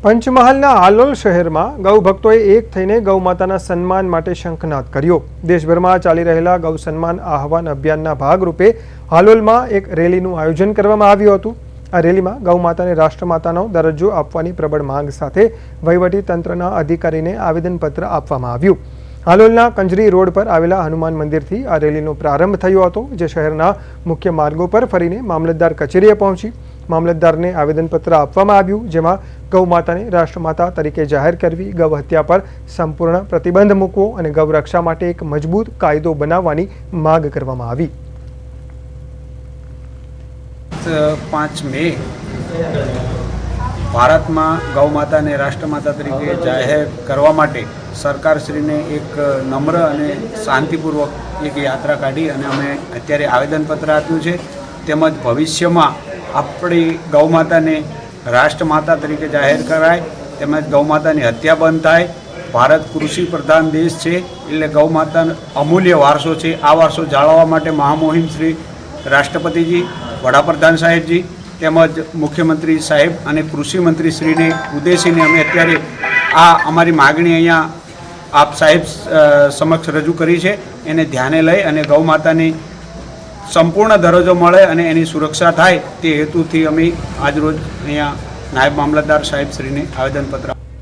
પંચમહાલના હાલોલ શહેરમાં ગૌ ભક્તોએ એક થઈને ગૌ માતાના સન્માન માટે શંખનાદ કર્યો। દેશભરમાં ચાલી રહેલા ગૌ સન્માન આહવાન અભિયાનના ભાગરૂપે હાલોલમાં એક રેલીનું આયોજન કરવામાં આવ્યું હતું। આ રેલીમાં ગૌ માતાને રાષ્ટ્રમાતાનો દરજ્જો આપવાની પ્રબળ માંગ સાથે વહીવટી તંત્રના અધિકારીને આવેદનપત્ર આપવામાં આવ્યું। હાલોલના કંજરી રોડ પર આવેલા હનુમાન મંદિરથી આ રેલીનો પ્રારંભ થયો હતો, જે શહેરના મુખ્ય માર્ગો પર ફરીને મામલતદાર કચેરીએ પહોંચી મામલતદારને આવેદનપત્ર આપવામાં આવ્યું, જેમાં ગૌ માતાને રાષ્ટ્રમાતા તરીકે જાહેર કરવી, ગૌ હત્યા પર સંપૂર્ણ પ્રતિબંધ મૂકવો અને ગૌ રક્ષા માટે એક મજબૂત કાયદો બનાવવાની માંગ કરવામાં આવી। 5 મે ભારતમાં ગૌ માતાને રાષ્ટ્રમાતા તરીકે જાહેર કરવા માટે સરકારશ્રીને એક નમ્ર અને શાંતિપૂર્વક એક યાત્રા કાઢી અને અમે અત્યારે આવેદનપત્ર આપ્યું છે। તેમજ ભવિષ્યમાં આપણી ગૌ માતાને રાષ્ટ્રમાતા તરીકે જાહેર કરાય, તેમજ ગૌ માતાની હત્યા બંધ થાય। ભારત કૃષિ પ્રધાન દેશ છે, એટલે ગૌ માતા અમૂલ્ય વારસો છે। આ વારસો જાળવવા માટે મહામહિમ શ્રી રાષ્ટ્રપતિજી, વડાપ્રધાન સાહેબજી તેમજ મુખ્યમંત્રી સાહેબ અને કૃષિ મંત્રી શ્રીને ઉદ્દેશીને અમે અત્યારે આ અમારી માગણી અહીંયા આપ સાહેબ સમક્ષ રજૂ કરી છે। એને ધ્યાને લઈ અને ગૌ માતાની સંપૂર્ણ દરજ્જો મળે અને એની સુરક્ષા થાય તે હેતુથી અમે આજરોજ અહીંયા નાયબ મામલતદાર સાહેબ શ્રીને આવેદનપત્ર